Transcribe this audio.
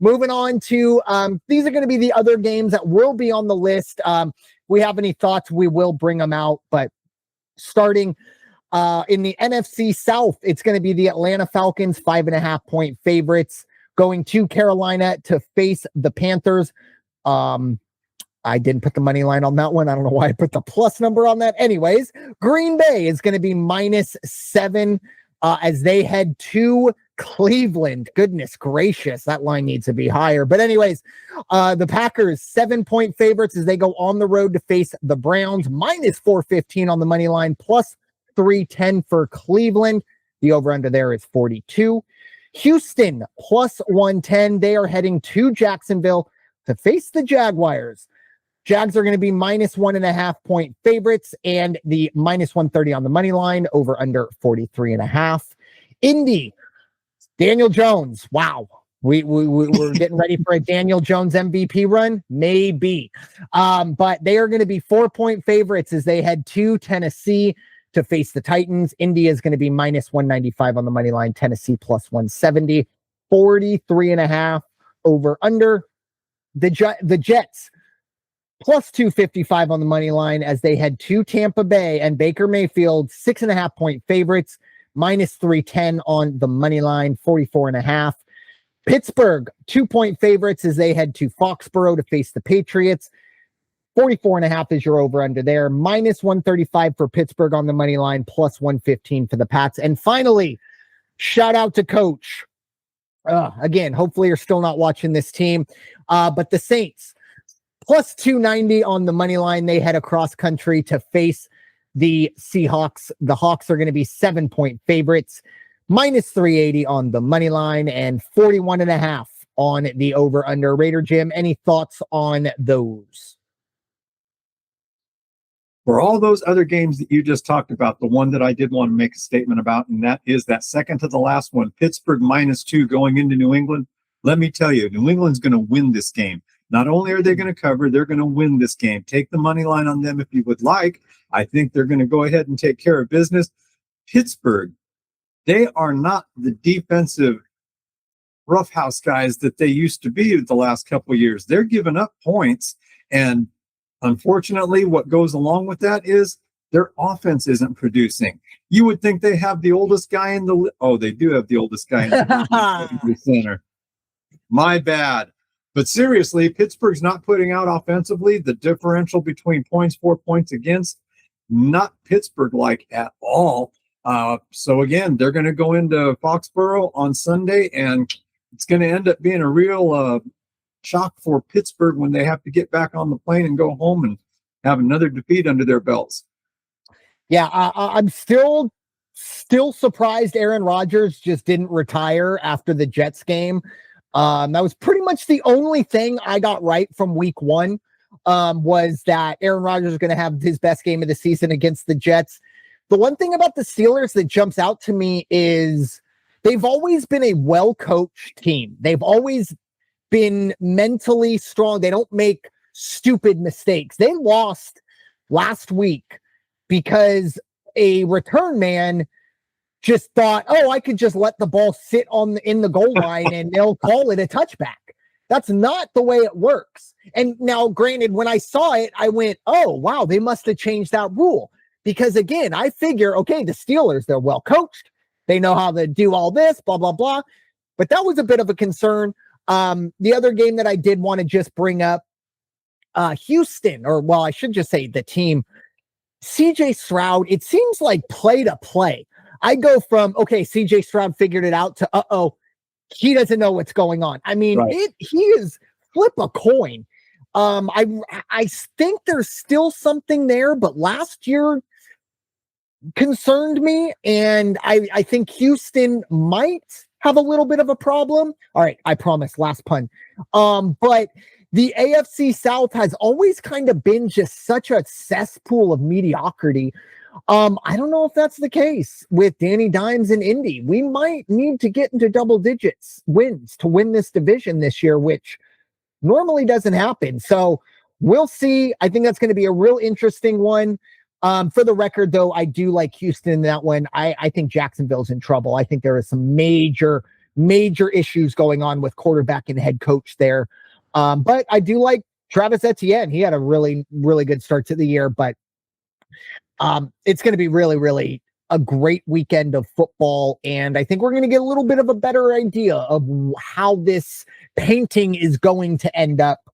moving on to these are going to be the other games that will be on the list. We have any thoughts, we will bring them out. But starting in the NFC South, it's going to be the Atlanta Falcons, 5.5-point favorites, going to Carolina to face the Panthers. I didn't put the money line on that one. I don't know why I put the plus number on that. Anyways, Green Bay is going to be -7 as they head to Cleveland. Goodness gracious, that line needs to be higher. But anyways, the Packers, 7-point favorites as they go on the road to face the Browns, -415 on the money line, +310 for Cleveland. The over-under there is 42. Houston, +110. They are heading to Jacksonville to face the Jaguars. Jags are going to be -1.5-point favorites, and the -130 on the money line, over under 43.5. Indy, Daniel Jones. Wow. We're getting ready for a Daniel Jones MVP run. Maybe. But they are going to be 4-point favorites as they head to Tennessee to face the Titans. Indy is going to be -195 on the money line. Tennessee +170, 43.5 over under. The Jets, +255 on the money line as they head to Tampa Bay, and Baker Mayfield, 6.5-point favorites, -310 on the money line, 44.5. Pittsburgh, 2-point favorites as they head to Foxborough to face the Patriots. 44.5 is your over under there. -135 for Pittsburgh on the money line, +115 for the Pats. And finally, shout out to Coach. Again, hopefully you're still not watching this team. But the Saints, +290 on the money line. They head across country to face the Seahawks. The Hawks are going to be 7-point favorites, -380 on the money line, and 41.5 on the over under. Raider Jim, any thoughts on those? For all those other games that you just talked about, the one that I did want to make a statement about, and that is that second to the last one, Pittsburgh -2 going into New England. Let me tell you, New England's going to win this game. Not only are they going to cover, they're going to win this game. Take the money line on them if you would like. I think they're going to go ahead and take care of business. Pittsburgh, they are not the defensive roughhouse guys that they used to be the last couple of years. They're giving up points, and unfortunately, what goes along with that is their offense isn't producing. You would think they have the oldest guy in the they do have the oldest guy in the center. My bad. But seriously, Pittsburgh's not putting out offensively. The differential between points, 4 points against, not Pittsburgh-like at all. So again, they're going to go into Foxborough on Sunday, and it's going to end up being a real shock for Pittsburgh when they have to get back on the plane and go home and have another defeat under their belts. Yeah, I'm still surprised Aaron Rodgers just didn't retire after the Jets game. That was pretty much the only thing I got right from week one, was that Aaron Rodgers is going to have his best game of the season against the Jets. The one thing about the Steelers that jumps out to me is they've always been a well-coached team. They've always been mentally strong. They don't make stupid mistakes. They lost last week because a return man just thought, I could just let the ball sit in the goal line and they'll call it a touchback. That's not the way it works. And now, granted, when I saw it, I went, oh, wow, they must have changed that rule. Because again, I figure, okay, the Steelers, they're well coached. They know how to do all this, blah, blah, blah. But that was a bit of a concern. The other game that I did want to just bring up, Houston, I should just say the team, CJ Stroud, it seems like play to play. I go from, okay, CJ Stroud figured it out to, he doesn't know what's going on. I mean, right. He is flip a coin. I think there's still something there, but last year concerned me, and I think Houston might have a little bit of a problem. All right, I promise, last pun. But the AFC South has always kind of been just such a cesspool of mediocrity. I don't know if that's the case with Danny Dimes and Indy. We might need to get into double digits wins to win this division this year, which normally doesn't happen. So we'll see. I think that's going to be a real interesting one. For the record, though, I do like Houston in that one. I think Jacksonville's in trouble. I think there is some major major issues going on with quarterback and head coach there. But I do like Travis Etienne. He had a really, really good start to the year, but it's going to be really, really a great weekend of football. And I think we're going to get a little bit of a better idea of how this painting is going to end up